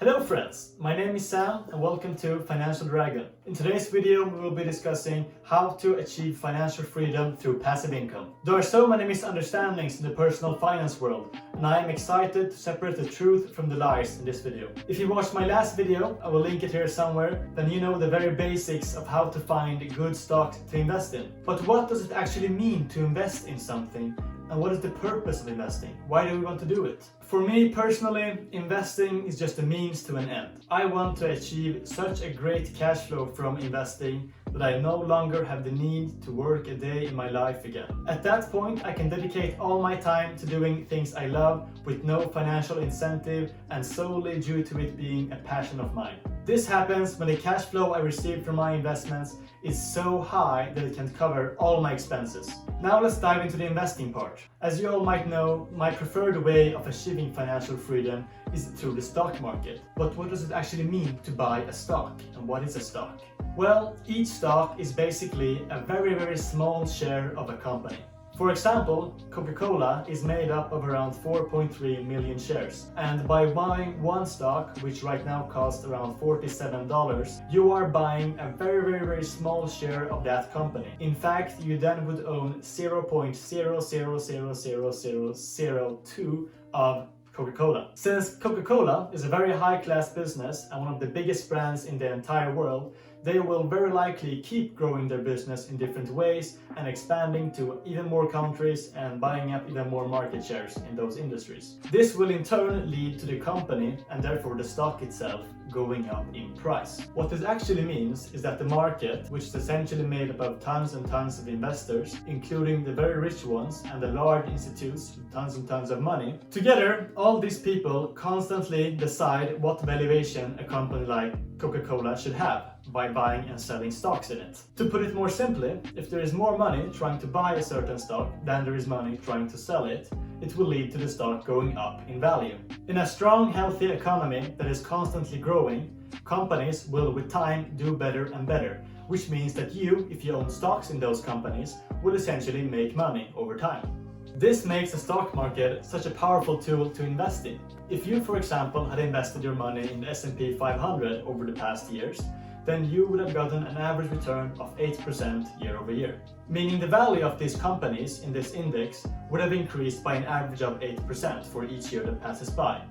Hello friends, my name is Sam and welcome to Financial Dragon. In today's video we will be discussing how to achieve financial freedom through passive income. There are so many misunderstandings in the personal finance world and I am excited to separate the truth from the lies in this video. If you watched my last video, I will link it here somewhere, then you know the very basics of how to find good stocks to invest in. But what does it actually mean to invest in something? And what is the purpose of investing? Why do we want to do it? For me personally, investing is just a means to an end. I want to achieve such a great cash flow from investing that I no longer have the need to work a day in my life again. At that point, I can dedicate all my time to doing things I love with no financial incentive and solely due to it being a passion of mine. This happens when the cash flow I receive from my investments is so high that it can cover all my expenses. Now let's dive into the investing part. As you all might know, my preferred way of achieving financial freedom is through the stock market. But what does it actually mean to buy a stock? And what is a stock? Well, each stock is basically a very small share of a company. For example, Coca-Cola is made up of around 4.3 million shares. And by buying one stock, which right now costs around $47, you are buying a very small share of that company. In fact, you then would own 0.0000002 of Coca-Cola. Since Coca-Cola is a very high-class business and one of the biggest brands in the entire world, they will very likely keep growing their business in different ways and expanding to even more countries and buying up even more market shares in those industries. This will in turn lead to the company and therefore the stock itself going up in price. What this actually means is that the market, which is essentially made up of tons and tons of investors, including the very rich ones and the large institutes with tons and tons of money, together all these people constantly decide what valuation a company like Coca-Cola should have by buying and selling stocks in it. To put it more simply, if there is more money trying to buy a certain stock than there is money trying to sell it, it will lead to the stock going up in value. In a strong, healthy economy that is constantly growing, companies will with time do better and better, which means that you, if you own stocks in those companies, will essentially make money over time. This makes the stock market such a powerful tool to invest in. If you, for example, had invested your money in the S&P 500 over the past years, then you would have gotten an average return of 8% year over year. Meaning the value of these companies in this index would have increased by an average of 8% for each year that passes by.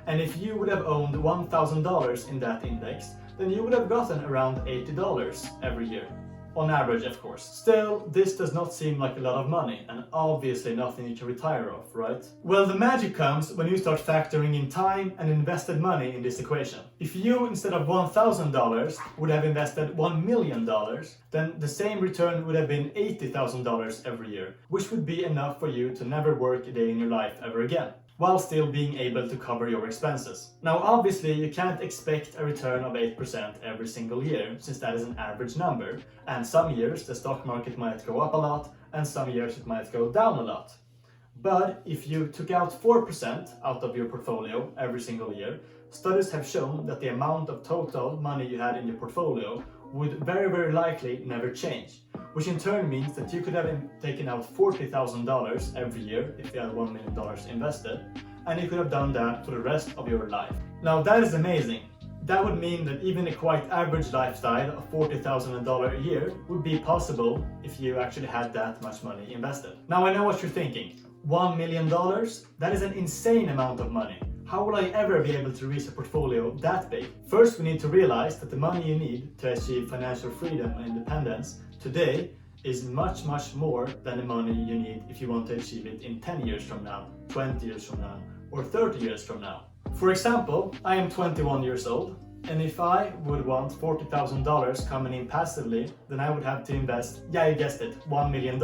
And if you would have owned $1,000 in that index, then you would have gotten around $80 every year. On average, of course. Still, this does not seem like a lot of money, and obviously nothing you can retire off, right? Well, the magic comes when you start factoring in time and invested money in this equation. If you, instead of $1,000, would have invested $1 million, then the same return would have been $80,000 every year, which would be enough for you to never work a day in your life ever again, while still being able to cover your expenses. Now obviously you can't expect a return of 8% every single year, since that is an average number, and some years the stock market might go up a lot and some years it might go down a lot. But if you took out 4% out of your portfolio every single year, studies have shown that the amount of total money you had in your portfolio would very likely never change, which in turn means that you could have taken out $40,000 every year if you had $1 million invested, and you could have done that for the rest of your life. Now that is amazing. That would mean that even a quite average lifestyle of $40,000 a year would be possible if you actually had that much money invested. Now I know what you're thinking. $1 million? That is an insane amount of money. How will I ever be able to reach a portfolio that big? First, we need to realize that the money you need to achieve financial freedom and independence today is much more than the money you need if you want to achieve it in 10 years from now, 20 years from now, or 30 years from now. For example, I am 21 years old, and if I would want $40,000 coming in passively, then I would have to invest, yeah, you guessed it, $1 million.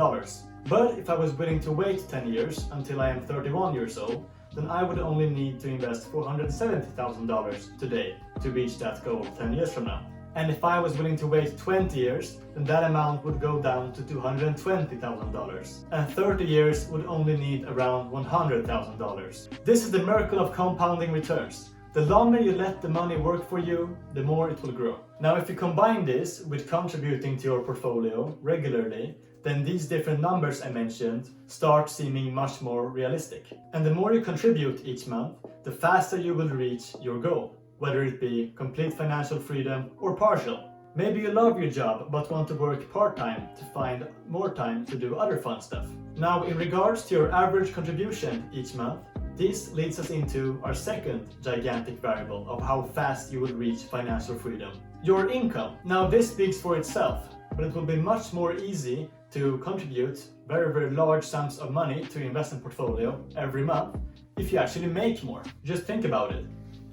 But if I was willing to wait 10 years until I am 31 years old, then I would only need to invest $470,000 today to reach that goal 10 years from now. And if I was willing to wait 20 years, then that amount would go down to $220,000. And 30 years would only need around $100,000. This is the miracle of compounding returns. The longer you let the money work for you, the more it will grow. Now, if you combine this with contributing to your portfolio regularly, then these different numbers I mentioned start seeming much more realistic. And the more you contribute each month, the faster you will reach your goal, whether it be complete financial freedom or partial. Maybe you love your job but want to work part-time to find more time to do other fun stuff. Now, in regards to your average contribution each month, this leads us into our second gigantic variable of how fast you will reach financial freedom. Your income. Now, this speaks for itself, but it will be much more easy to contribute very large sums of money to your investment portfolio every month if you actually make more. Just think about it.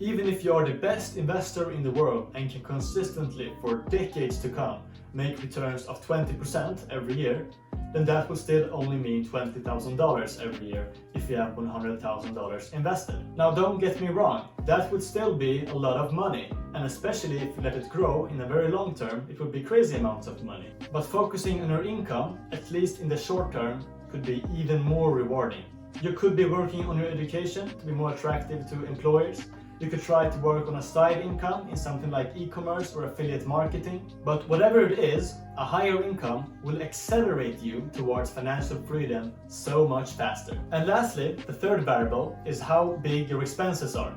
Even if you are the best investor in the world and can consistently for decades to come make returns of 20% every year, then that will still only mean $20,000 every year if you have $100,000 invested. Now, don't get me wrong, that would still be a lot of money, and especially if you let it grow in a very long term, it would be crazy amounts of money. But focusing on your income, at least in the short term, could be even more rewarding. You could be working on your education to be more attractive to employers. You could try to work on a side income in something like e-commerce or affiliate marketing. But whatever it is, a higher income will accelerate you towards financial freedom so much faster. And lastly, the third variable is how big your expenses are.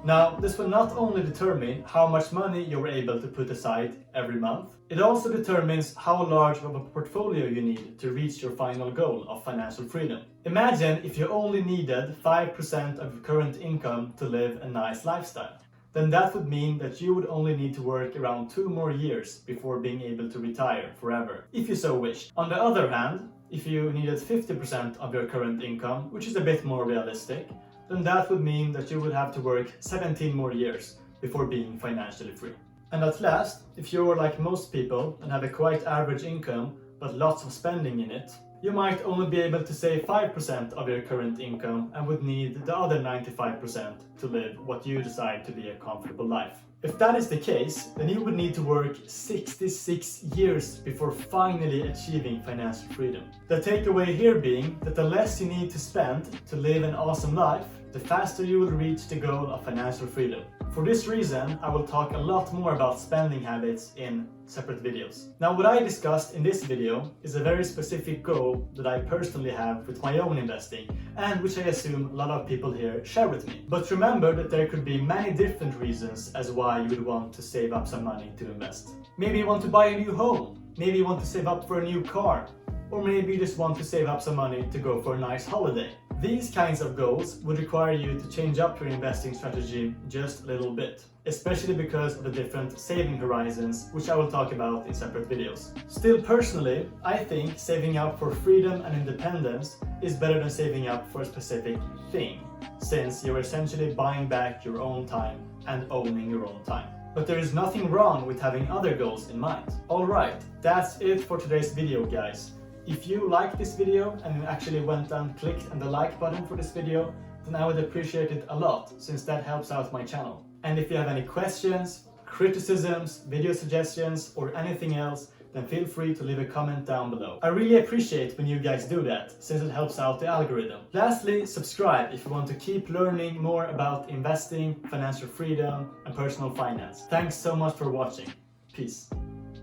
Now, this will not only determine how much money you're able to put aside every month, it also determines how large of a portfolio you need to reach your final goal of financial freedom. Imagine if you only needed 5% of your current income to live a nice lifestyle. Then that would mean that you would only need to work around 2 more years before being able to retire forever, if you so wished. On the other hand, if you needed 50% of your current income, which is a bit more realistic, then that would mean that you would have to work 17 more years before being financially free. And at last, if you're like most people and have a quite average income but lots of spending in it, you might only be able to save 5% of your current income and would need the other 95% to live what you decide to be a comfortable life. If that is the case, then you would need to work 66 years before finally achieving financial freedom. The takeaway here being that the less you need to spend to live an awesome life, the faster you will reach the goal of financial freedom. For this reason, I will talk a lot more about spending habits in separate videos. Now, what I discussed in this video is a very specific goal that I personally have with my own investing, and which I assume a lot of people here share with me. But remember that there could be many different reasons as why you would want to save up some money to invest. Maybe you want to buy a new home, maybe you want to save up for a new car, or maybe you just want to save up some money to go for a nice holiday. These kinds of goals would require you to change up your investing strategy just a little bit, especially because of the different saving horizons, which I will talk about in separate videos. Still, personally, I think saving up for freedom and independence is better than saving up for a specific thing, since you're essentially buying back your own time and owning your own time. But there is nothing wrong with having other goals in mind. Alright, that's it for today's video, guys. If you liked this video and you actually went and clicked on the like button for this video, then I would appreciate it a lot, since that helps out my channel. And if you have any questions, criticisms, video suggestions, or anything else, then feel free to leave a comment down below. I really appreciate when you guys do that, since it helps out the algorithm. Lastly, subscribe if you want to keep learning more about investing, financial freedom, and personal finance. Thanks so much for watching. Peace.